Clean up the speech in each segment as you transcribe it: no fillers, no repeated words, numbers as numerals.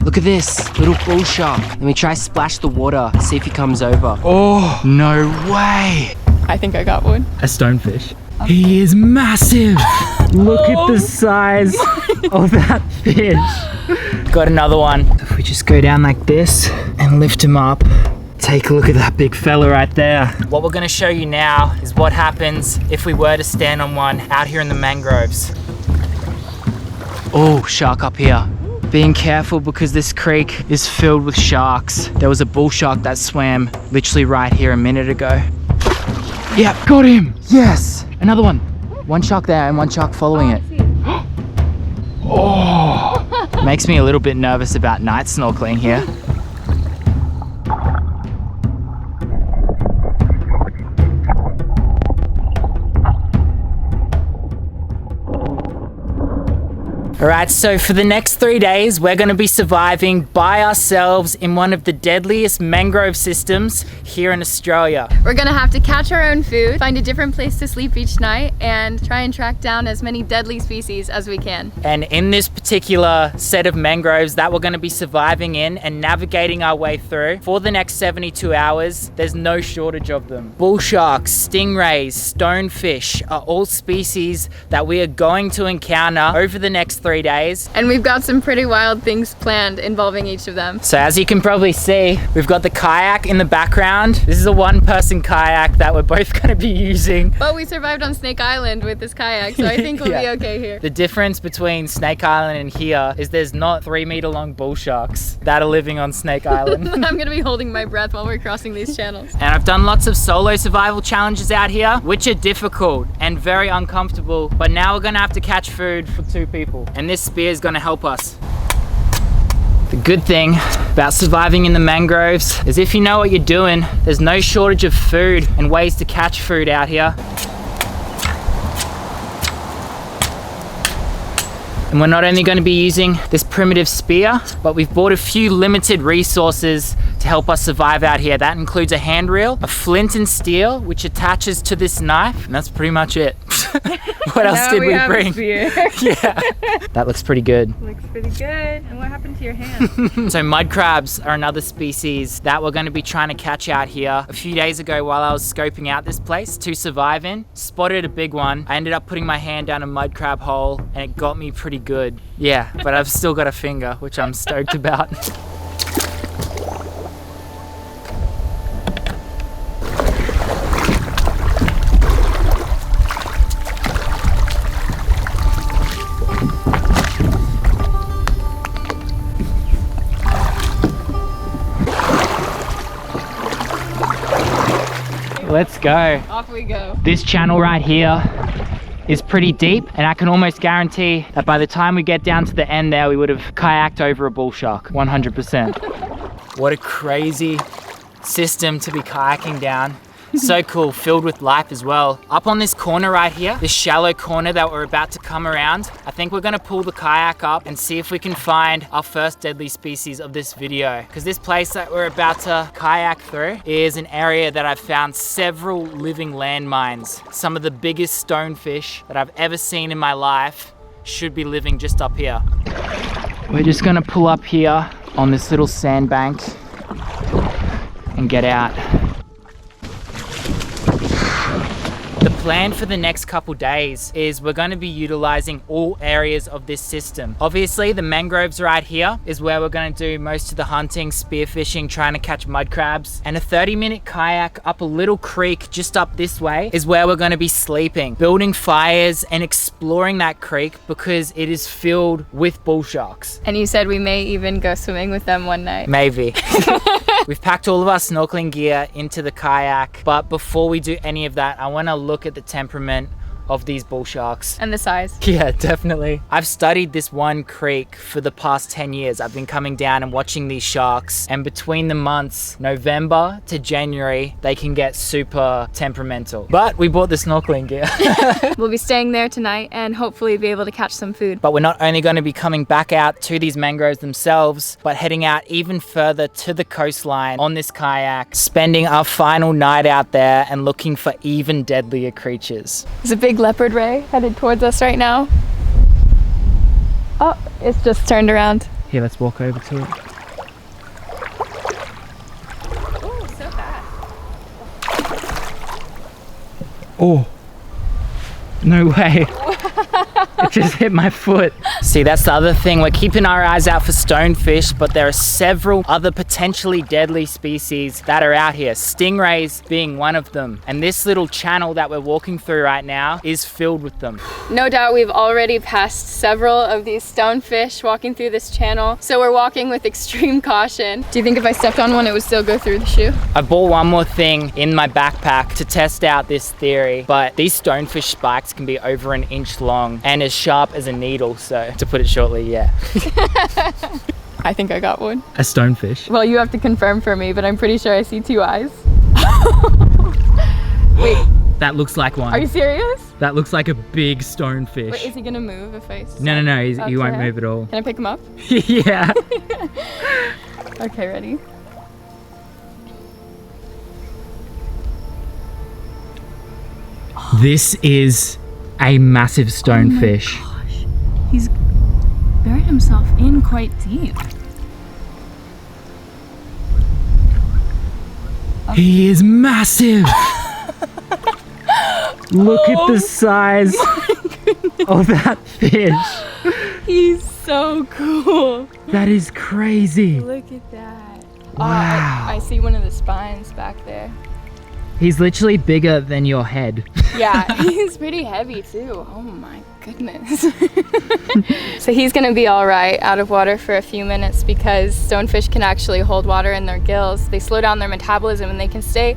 Look at this, little bull shark. Let me try splash the water, see if he comes over. Oh, no way. I think I got one. A stonefish. He is massive. Look at the size of that fish. Got another one. If we just go down like this and lift him up, take a look at that big fella right there. What we're gonna show you now is what happens if we were to stand on one out here in the mangroves. Oh, shark up here. Being careful because this creek is filled with sharks. There was a bull shark that swam literally right here a minute ago. Yep, got him. Yes, another one. One shark there and one shark following it. Oh, makes me a little bit nervous about night snorkeling here. All right, so for the next 3 days, we're gonna be surviving by ourselves in one of the deadliest mangrove systems here in Australia. We're gonna have to catch our own food, find a different place to sleep each night, and try and track down as many deadly species as we can. And in this particular set of mangroves that we're gonna be surviving in and navigating our way through for the next 72 hours, there's no shortage of them. Bull sharks, stingrays, stonefish are all species that we are going to encounter over the next 3 days. And we've got some pretty wild things planned involving each of them. So as you can probably see, we've got the kayak in the background. This is a one-person kayak that we're both gonna be using. But we survived on Snake Island with this kayak, so I think we'll be okay here. The difference between Snake Island and here is there's not 3-meter-long bull sharks that are living on Snake Island. I'm gonna be holding my breath while we're crossing these channels. And I've done lots of solo survival challenges out here, which are difficult and very uncomfortable, but now we're gonna have to catch food for 2 people. And this spear is gonna help us. The good thing about surviving in the mangroves is if you know what you're doing, there's no shortage of food and ways to catch food out here. And we're not only going to be using this primitive spear, but we've bought a few limited resources to help us survive out here. That includes a handrail, a flint and steel, which attaches to this knife, and that's pretty much it. What else did we bring? Yeah, that looks pretty good. Looks pretty good. And what happened to your hand? So mud crabs are another species that we're going to be trying to catch out here. A few days ago while I was scoping out this place to survive in, spotted a big one. I ended up putting my hand down a mud crab hole and it got me pretty good. Yeah, but I've still got a finger, which I'm stoked about. Let's go. Off we go. This channel right here is pretty deep, and I can almost guarantee that by the time we get down to the end there, we would have kayaked over a bull shark, 100%. What a crazy system to be kayaking down. So cool, filled with life as well. Up on this corner right here, this shallow corner that we're about to come around, I think we're gonna pull the kayak up and see if we can find our first deadly species of this video. Because this place that we're about to kayak through is an area that I've found several living landmines. Some of the biggest stonefish that I've ever seen in my life should be living just up here. We're just gonna pull up here on this little sandbank and get out. The plan for the next couple days is we're going to be utilizing all areas of this system. Obviously, the mangroves right here is where we're going to do most of the hunting, spearfishing, trying to catch mud crabs. And a 30-minute kayak up a little creek just up this way is where we're going to be sleeping, building fires and exploring that creek because it is filled with bull sharks. And you said we may even go swimming with them one night. Maybe. We've packed all of our snorkeling gear into the kayak, but before we do any of that, I want to look at the temperament of these bull sharks. And the size. Yeah, definitely. I've studied this one creek for the past 10 years. I've been coming down and watching these sharks, and between the months November to January, they can get super temperamental. But we bought the snorkeling gear. We'll be staying there tonight and hopefully be able to catch some food. But we're not only going to be coming back out to these mangroves themselves, but heading out even further to the coastline on this kayak, spending our final night out there and looking for even deadlier creatures. There's a big leopard ray headed towards us right now. Oh, it's just turned around. Here, let's walk over to it. Oh, so fast. Oh, no way. It just hit my foot. See, that's the other thing. We're keeping our eyes out for stonefish, but there are several other potentially deadly species that are out here. Stingrays being one of them. And this little channel that we're walking through right now is filled with them. No doubt we've already passed several of these stonefish walking through this channel, so we're walking with extreme caution. Do you think if I stepped on one, it would still go through the shoe? I bought one more thing in my backpack to test out this theory, but these stonefish spikes can be over an inch long and as sharp as a needle, so to put it shortly, yeah. I think I got one. A stonefish? Well, you have to confirm for me, but I'm pretty sure I see 2 eyes. Wait. That looks like one. Are you serious? That looks like a big stonefish. Wait, is he gonna move if I... No, he won't move at all. Can I pick him up? Yeah. Okay, ready? This is a massive stonefish. Oh my gosh. He's buried himself in quite deep. He is massive. Look at the size of that fish. He's so cool. That is crazy. Look at that. Wow. I see one of the spines back there. He's literally bigger than your head. Yeah, he's pretty heavy too. Oh my goodness. So he's gonna be all right out of water for a few minutes because stonefish can actually hold water in their gills. They slow down their metabolism and they can stay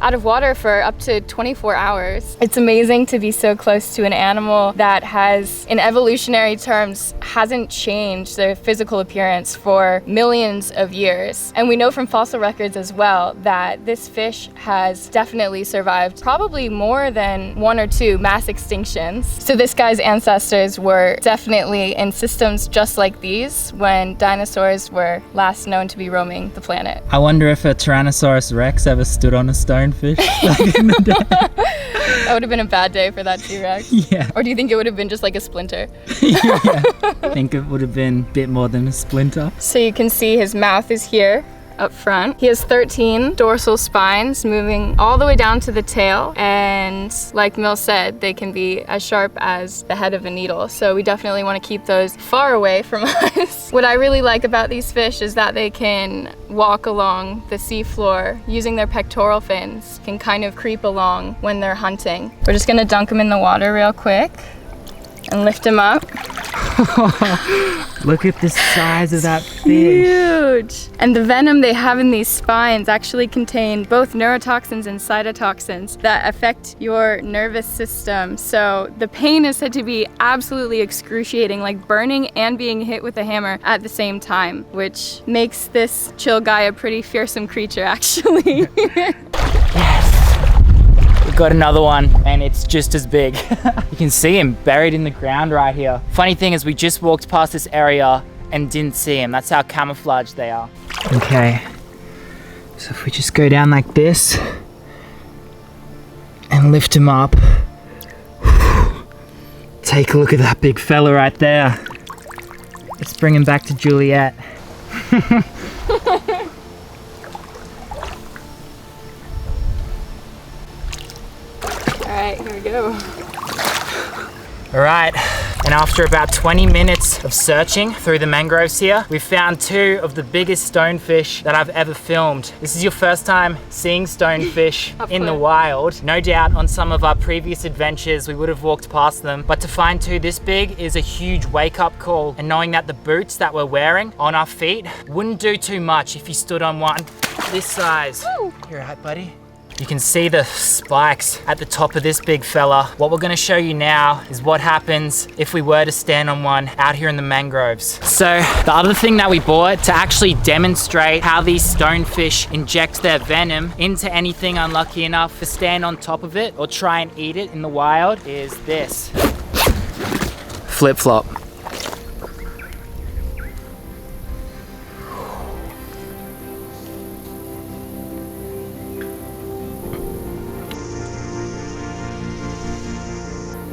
out of water for up to 24 hours. It's amazing to be so close to an animal that has, in evolutionary terms, hasn't changed their physical appearance for millions of years. And we know from fossil records as well that this fish has definitely survived probably more than 1 or 2 mass extinctions. So this guy's ancestors were definitely in systems just like these when dinosaurs were last known to be roaming the planet. I wonder if a Tyrannosaurus Rex ever stood on a stonefish back in the day. That would have been a bad day for that T-Rex. Yeah. Or do you think it would have been just like a splinter? Yeah. I think it would have been a bit more than a splinter. So you can see his mouth is here up front. He has 13 dorsal spines moving all the way down to the tail. And like Mill said, they can be as sharp as the head of a needle. So we definitely want to keep those far away from us. What I really like about these fish is that they can walk along the seafloor using their pectoral fins, can kind of creep along when they're hunting. We're just gonna dunk them in the water real quick and lift them up. Look at the size of that fish. Huge! And the venom they have in these spines actually contain both neurotoxins and cytotoxins that affect your nervous system. So the pain is said to be absolutely excruciating, like burning and being hit with a hammer at the same time, which makes this chill guy a pretty fearsome creature, actually. Yes! We've got another one, and it's just as big. You can see him buried in the ground right here. Funny thing is we just walked past this area and didn't see him. That's how camouflaged they are. Okay, so if we just go down like this and lift him up. Take a look at that big fella right there. Let's bring him back to Juliet. Alright, here we go. Alright, and after about 20 minutes of searching through the mangroves here, we found 2 of the biggest stonefish that I've ever filmed. This is your first time seeing stonefish in the wild. No doubt on some of our previous adventures we would have walked past them, but to find 2 this big is a huge wake-up call, and knowing that the boots that we're wearing on our feet wouldn't do too much if you stood on one this size. Woo. You alright, buddy? You can see the spikes at the top of this big fella. What we're gonna show you now is what happens if we were to stand on one out here in the mangroves. So the other thing that we bought to actually demonstrate how these stonefish inject their venom into anything unlucky enough to stand on top of it or try and eat it in the wild is this. Flip-flop.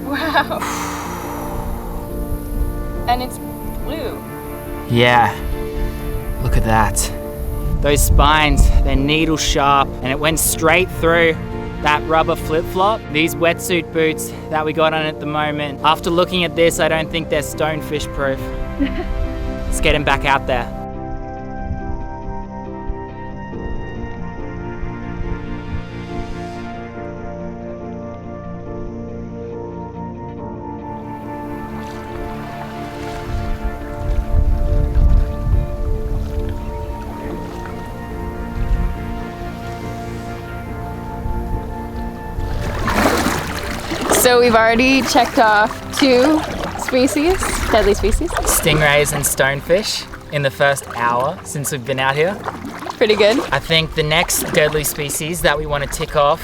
Wow. And it's blue. Yeah, look at that. Those spines, they're needle sharp, and it went straight through that rubber flip-flop. These wetsuit boots that we got on at the moment, after looking at this, I don't think they're stonefish proof. Let's get him back out there. So we've already checked off 2 species, deadly species. Stingrays and stonefish in the first hour since we've been out here. Pretty good. I think the next deadly species that we want to tick off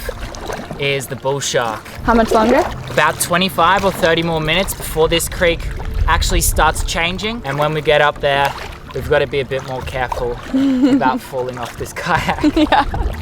is the bull shark. How much longer? About 25 or 30 more minutes before this creek actually starts changing. And when we get up there, we've got to be a bit more careful about falling off this kayak. Yeah.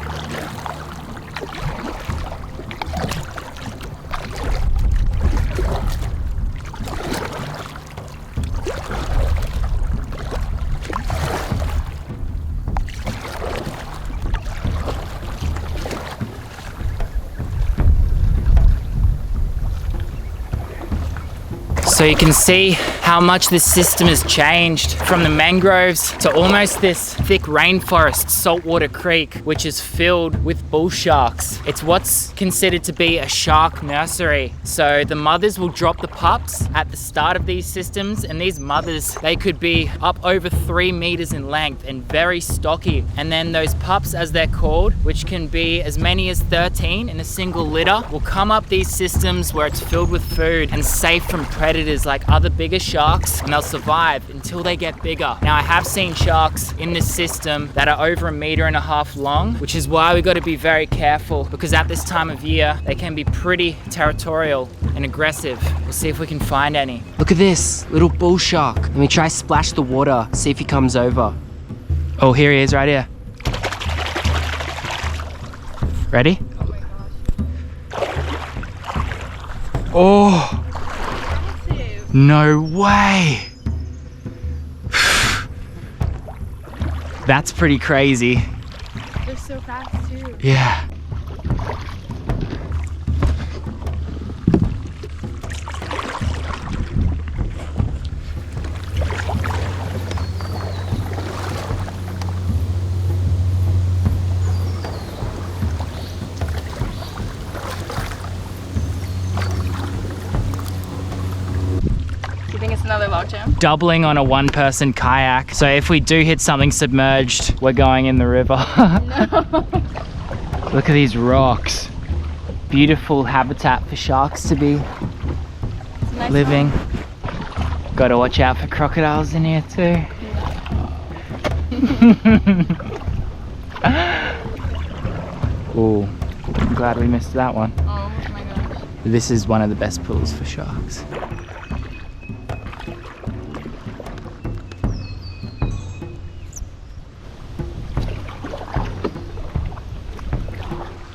So you can see how much this system has changed from the mangroves to almost this thick rainforest saltwater creek, which is filled with bull sharks. It's what's considered to be a shark nursery. So the mothers will drop the pups at the start of these systems, and these mothers, they could be up over 3 meters in length and very stocky. And then those pups, as they're called, which can be as many as 13 in a single litter, will come up these systems where it's filled with food and safe from predators like other bigger sharks, and they'll survive until they get bigger. Now, I have seen sharks in this system that are over 1.5 meters long, which is why we got to be very careful, because at this time of year they can be pretty territorial and aggressive. We'll see if we can find any. Look at this little bull shark. Let me try splash the water, see if he comes over. Oh, here he is right here. Ready? Oh, no way. That's pretty crazy. They're so fast too. Yeah. Another log jam. Doubling on a 1-person kayak. So if we do hit something submerged, we're going in the river. No. Look at these rocks. Beautiful habitat for sharks to be Nice living. Got to watch out for crocodiles in here too. Oh, I'm glad we missed that one. Oh my gosh. This is one of the best pools for sharks.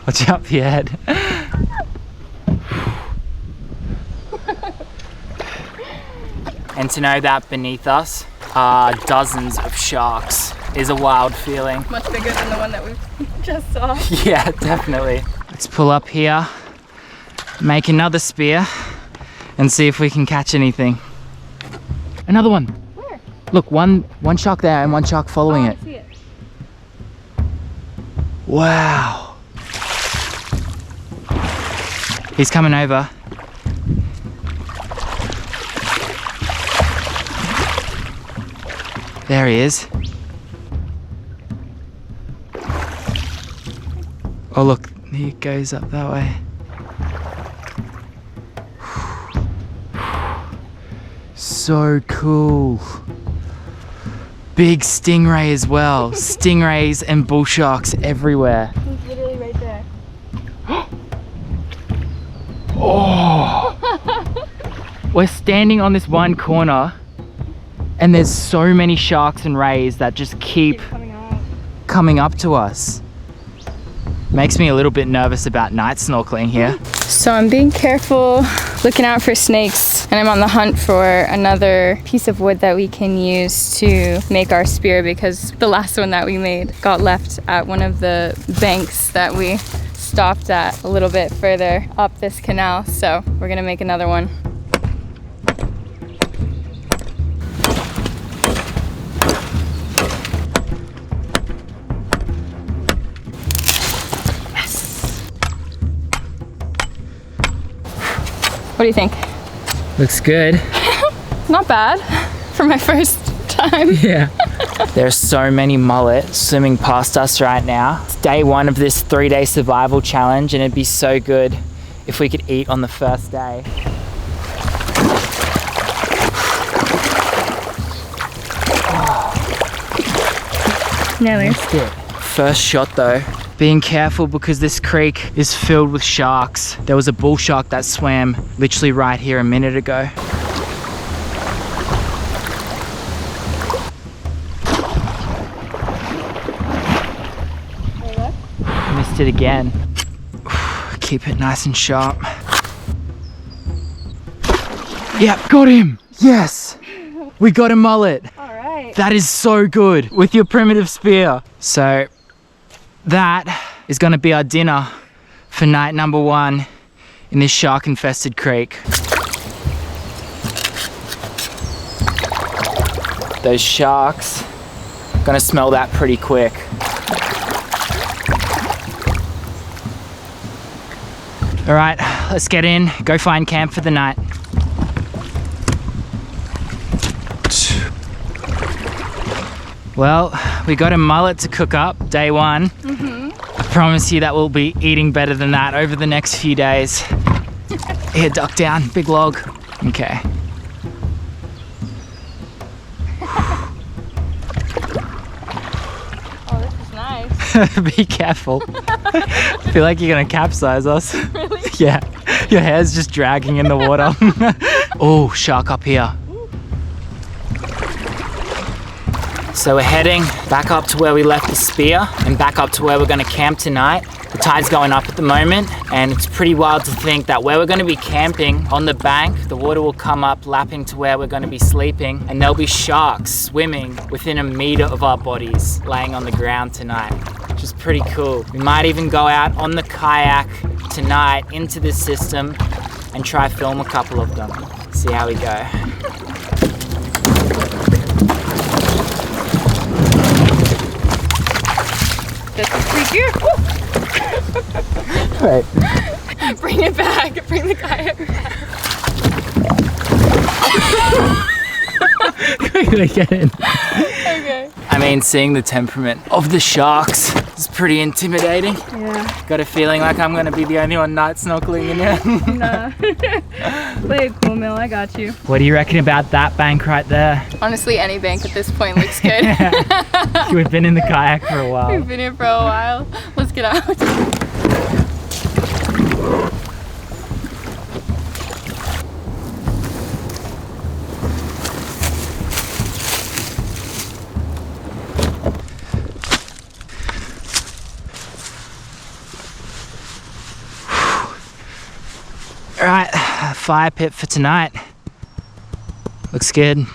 Watch out for your head. And to know that beneath us are dozens of sharks is a wild feeling. Much bigger than the one that we just saw. Yeah, definitely. Let's pull up here, make another spear, and see if we can catch anything. Another one. Where? Look, one shark there and one shark following it. I see it. Wow. He's coming over. There he is. Oh look, he goes up that way. So cool. Big stingray as well. Stingrays and bull sharks everywhere. He's literally right there. Oh! We're standing on this one corner and there's so many sharks and rays that just keep Coming out. coming up to us. Makes me a little bit nervous about night snorkeling here. So I'm being careful, looking out for snakes, and I'm on the hunt for another piece of wood that we can use to make our spear, because the last one that we made got left at one of the banks that we stopped at a little bit further up this canal. So we're gonna make another one. What do you think? Looks good. Not bad for my first time. Yeah. There's so many mullet swimming past us right now. It's day 1 of this 3-day survival challenge, and it'd be so good if we could eat on the first day. Nearly. Missed it. First shot though. Being careful because this creek is filled with sharks. There was a bull shark that swam literally right here a minute ago. Missed it again. Keep it nice and sharp. Yep, got him. Yes, we got a mullet. All right. That is so good with your primitive spear. So that is gonna be our dinner for night number 1 in this shark infested creek. Those sharks, gonna smell that pretty quick. All right, let's get in, go find camp for the night. Well, we got a mullet to cook up, day 1. I promise you that we'll be eating better than that over the next few days. Here, duck down, big log. Okay. Oh, this is nice. Be careful. I feel like you're gonna capsize us. Really? Yeah, your hair's just dragging in the water. Oh, shark up here. So we're heading back up to where we left the spear and back up to where we're gonna camp tonight. The tide's going up at the moment, and it's pretty wild to think that where we're gonna be camping on the bank, the water will come up lapping to where we're gonna be sleeping, and there'll be sharks swimming within a meter of our bodies laying on the ground tonight, which is pretty cool. We might even go out on the kayak tonight into this system and try film a couple of them. See how we go. This is pretty cute. Right. Bring it back. Bring the kayak back. Quickly get in. Okay. I mean, seeing the temperament of the sharks is pretty intimidating. Yeah. Got a feeling like I'm gonna be the only one night snorkeling in here. Nah. Play it cool, Mill. I got you. What do you reckon about that bank right there? Honestly, any bank at this point looks good. We've been in the kayak for a while. We've been here for a while. Let's get out. All right, fire pit for tonight. Looks good.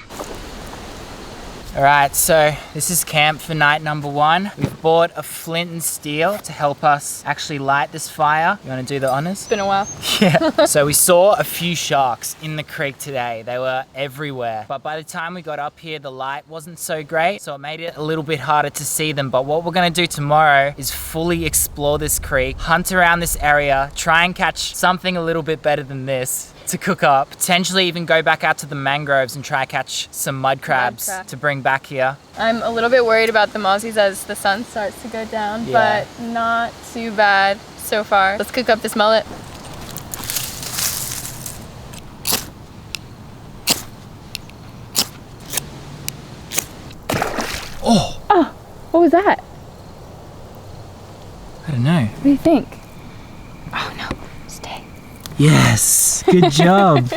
All right, so this is camp for night number 1. We've bought a flint and steel to help us actually light this fire. You wanna do the honors? It's been a while. Yeah. So we saw a few sharks in the creek today. They were everywhere. But by the time we got up here, the light wasn't so great, so it made it a little bit harder to see them. But what we're gonna do tomorrow is fully explore this creek, hunt around this area, try and catch something a little bit better than this to cook up, potentially even go back out to the mangroves and try catch some mud crabs to bring back here. I'm a little bit worried about the mozzies as the sun starts to go down, but not too bad so far. Let's cook up this mullet. Oh, what was that? I don't know. What do you think? Oh no, stay. Yes, good job.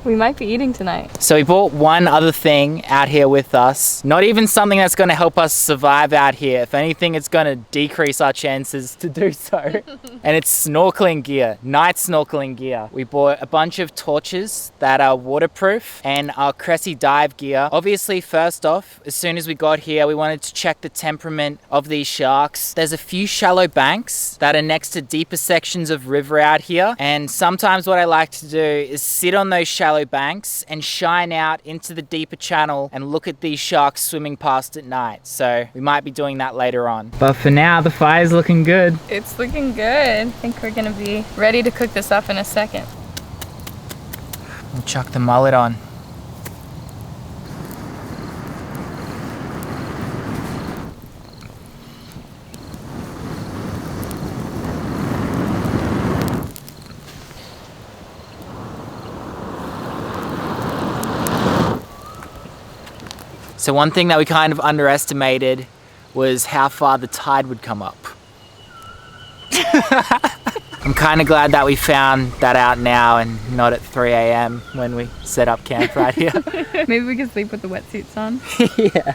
We might be eating tonight. So we brought one other thing out here with us. Not even something that's going to help us survive out here. If anything, it's going to decrease our chances to do so. And it's snorkeling gear, night snorkeling gear. We bought a bunch of torches that are waterproof and our Cressy dive gear. Obviously, first off, as soon as we got here, we wanted to check the temperament of these sharks. There's a few shallow banks that are next to deeper sections of river out here. And sometimes what I like to do is sit on those shallow banks and shine out into the deeper channel and look at these sharks swimming past at night. So we might be doing that later on. But for now, the fire's looking good. It's looking good. I think we're gonna be ready to cook this up in a second. We'll chuck the mullet on. So one thing that we kind of underestimated was how far the tide would come up. I'm kind of glad that we found that out now and not at 3 a.m. when we set up camp right here. Maybe we can sleep with the wetsuits on. Yeah.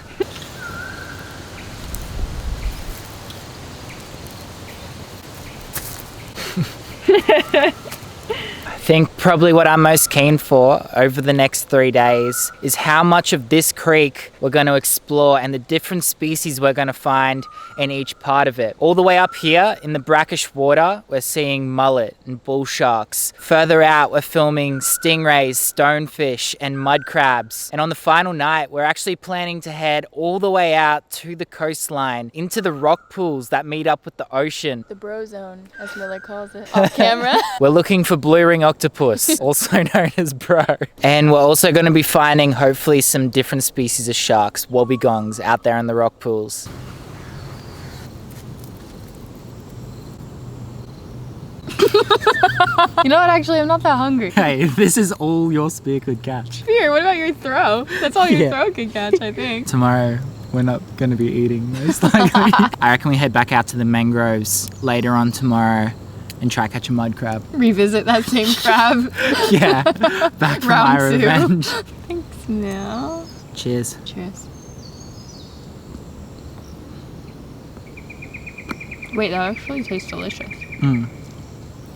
I think probably what I'm most keen for over the next 3 days is how much of this creek we're going to explore and the different species we're going to find in each part of it. All the way up here in the brackish water, we're seeing mullet and bull sharks. Further out, we're filming stingrays, stonefish, and mud crabs. And on the final night, we're actually planning to head all the way out to the coastline into the rock pools that meet up with the ocean. The bro zone, as Miller calls it, off camera. We're looking for blue ring octopus, also known as bro. And we're also going to be finding hopefully some different species of sharks, wobbegongs, out there in the rock pools. You know what, actually, I'm not that hungry. Hey, this is all your spear could catch. Spear, what about your throw? That's all your Yeah. throw can catch, I think. Tomorrow, we're not going to be eating most likely. I reckon we head back out to the mangroves later on tomorrow and try catch a mud crab. Revisit that same crab. Yeah, back for Round my two. revenge. Thanks, now. Cheers. Cheers. Wait, that actually tastes delicious.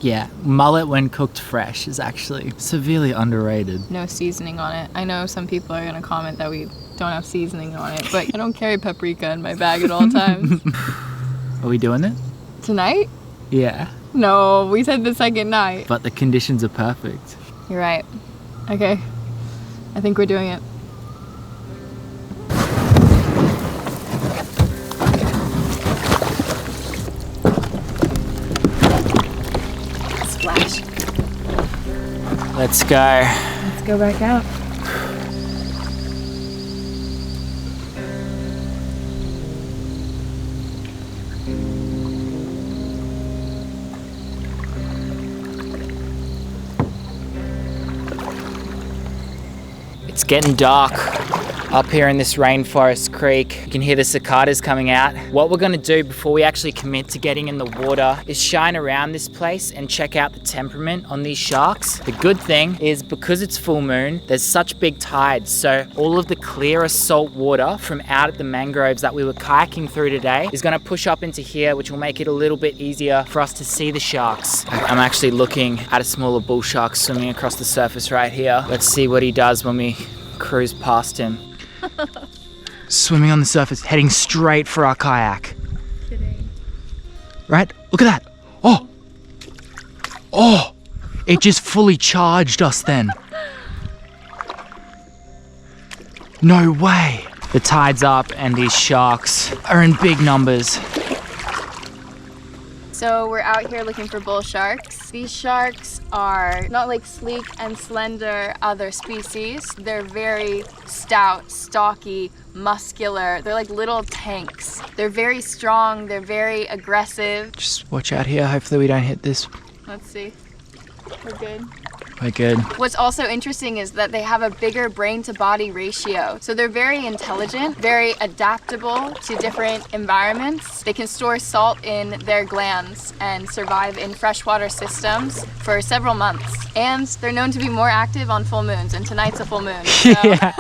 Yeah, mullet when cooked fresh is actually severely underrated. No seasoning on it. I know some people are gonna comment that we don't have seasoning on it, but I don't carry paprika in my bag at all times. Are we doing it? Tonight? Yeah, No, we said the second night. but the conditions are perfect. You're right. Okay. I think we're doing it. Splash. Let's go. Let's go back out. It's getting dark up here in this rainforest creek. You can hear the cicadas coming out. What we're gonna do before we actually commit to getting in the water is shine around this place and check out the temperament on these sharks. The good thing is because it's full moon, there's such big tides, so all of the clearer salt water from out at the mangroves that we were kayaking through today is gonna push up into here, which will make it a little bit easier for us to see the sharks. I'm actually looking at a smaller bull shark swimming across the surface right here. Let's see what he does when we cruise past him. Swimming on the surface, heading straight for our kayak. Kidding. Right? Look at that. Oh! Oh! It just fully charged us then. No way. The tide's up and these sharks are in big numbers. So we're out here looking for bull sharks. These sharks are not like sleek and slender other species. They're very stout, stocky, muscular. They're like little tanks. They're very strong. They're very aggressive. Just watch out here. Hopefully we don't hit this. Let's see. We're good. We're good. What's also interesting is that they have a bigger brain to body ratio. So they're very intelligent, very adaptable to different environments. They can store salt in their glands and survive in freshwater systems for several months. And they're known to be more active on full moons, and tonight's a full moon. So. Yeah.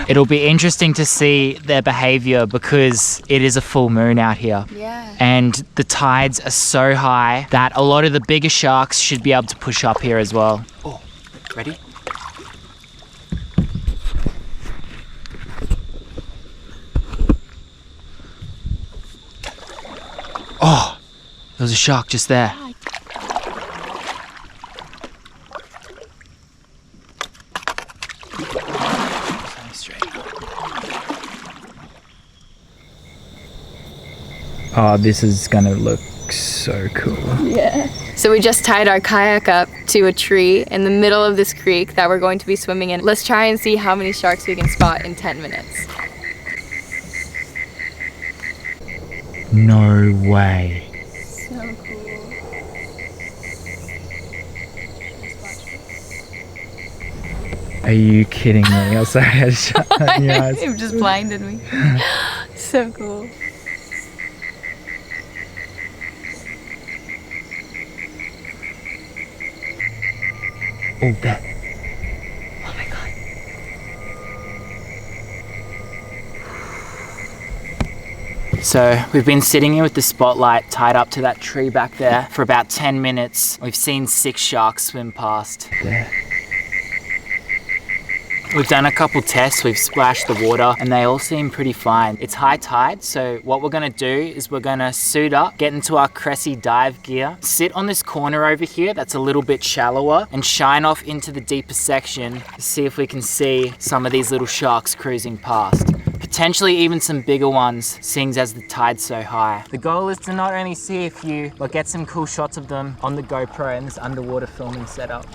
It'll be interesting to see their behavior because it is a full moon out here. Yeah. And the tides are so high that a lot of the bigger sharks should be able to push up here as well. Oh, ready? Oh, there was a shark just there. Oh, this is gonna look so cool. Yeah. So we just tied our kayak up to a tree in the middle of this creek that we're going to be swimming in. Let's try and see how many sharks we can spot in 10 minutes. No way. So cool. Are you kidding me? I'm sorry, I shut my eyes. It just blinded me. So cool. Oh, that. Oh my god. So we've been sitting here with the spotlight tied up to that tree back there for about 10 minutes. We've seen 6 sharks swim past there. We've done a couple tests, we've splashed the water and they all seem pretty fine. It's high tide, so what we're gonna do is we're gonna suit up, get into our Cressy dive gear, sit on this corner over here that's a little bit shallower and shine off into the deeper section to see if we can see some of these little sharks cruising past. Potentially even some bigger ones, seeing as the tide's so high. The goal is to not only see a few, but get some cool shots of them on the GoPro in this underwater filming setup.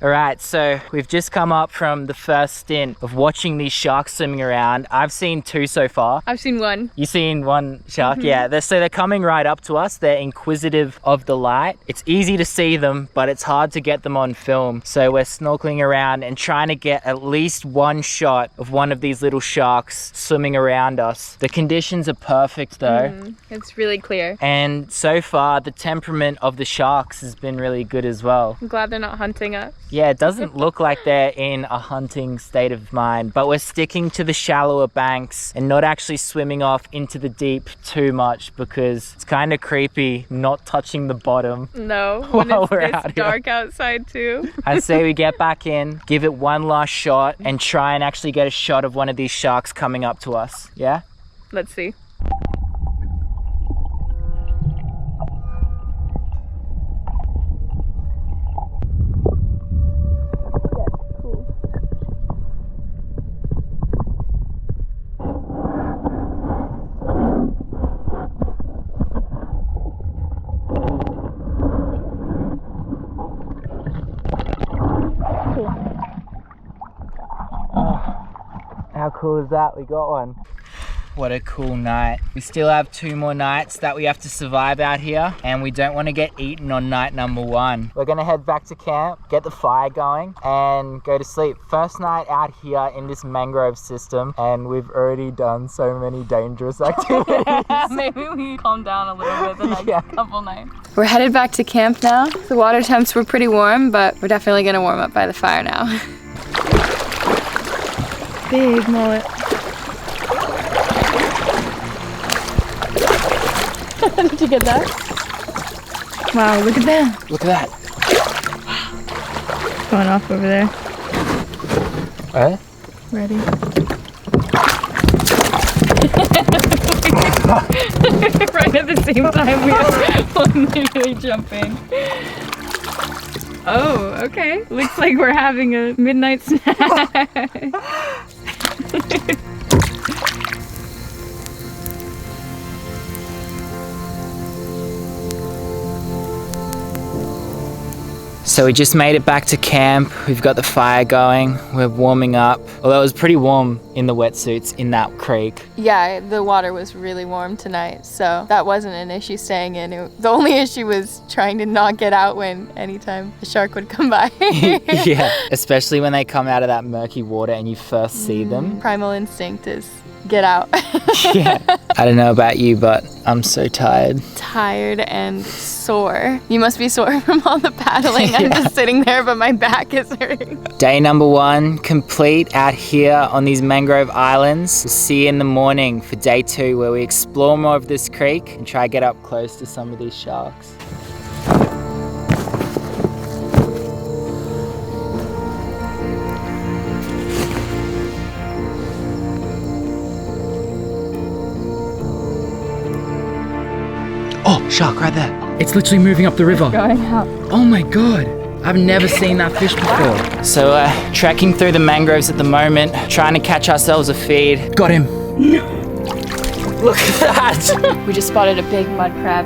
All right, so we've just come up from the first stint of watching these sharks swimming around. I've seen 2 so far. I've seen one. You've seen 1 shark? Yeah, they're coming right up to us. They're inquisitive of the light. It's easy to see them, but it's hard to get them on film. So we're snorkeling around and trying to get at least 1 shot of one of these little sharks swimming around us. The conditions are perfect though. It's really clear. And so far, the temperament of the sharks has been really good as well. I'm glad they're not hunting us. Yeah, it doesn't look like they're in a hunting state of mind, but we're sticking to the shallower banks and not actually swimming off into the deep too much because it's kind of creepy not touching the bottom. No, when While it's we're this out here. dark outside too. I say we get back in, give it 1 last shot and try and actually get a shot of one of these sharks coming up to us, yeah? Let's see. How cool is that? We got one. What a cool night. We still have 2 more nights that we have to survive out here and we don't want to get eaten on night number 1. We're gonna head back to camp, get the fire going and go to sleep. First night out here in this mangrove system and we've already done so many dangerous activities. Maybe we calm down a little bit the next couple nights. We're headed back to camp now. The water temps were pretty warm, but we're definitely gonna warm up by the fire now. Big mullet. Did you get that? Wow, look at that. Look at that. going off over there. Eh? Ready? Right at the same time, we all literally jumping. Oh, okay. Looks like we're having a midnight snack. So we just made it back to camp. We've got the fire going. We're warming up. Although it was pretty warm in the wetsuits in that creek. Yeah, the water was really warm tonight, so that wasn't an issue staying in. The only issue was trying to not get out when anytime the shark would come by. Yeah, especially when they come out of that murky water and you first see them. Primal instinct is get out. Yeah. I don't know about you, but I'm so tired. Tired and sore. You must be sore from all the paddling. I'm just sitting there, but my back is hurting. Day number 1 complete out here on these mangrove islands. We'll see you in the morning for day 2, where we explore more of this creek and try to get up close to some of these sharks. Oh, shark right there. It's literally moving up the river. Going out. Oh my god. I've never seen that fish before. So trekking through the mangroves at the moment, trying to catch ourselves a feed. Got him. Look at that. We just spotted a big mud crab.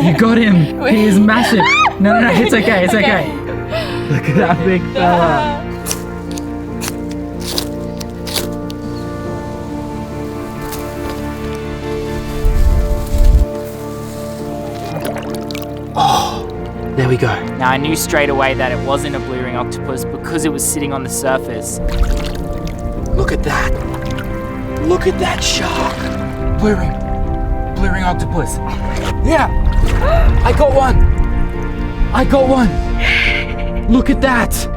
You got him. He is massive. No, it's okay, it's okay. Look at that big fella. There we go. Now I knew straight away that it wasn't a blue ring octopus because it was sitting on the surface. Look at that. Look at that shark. Blue ring octopus. Yeah, I got one. Look at that.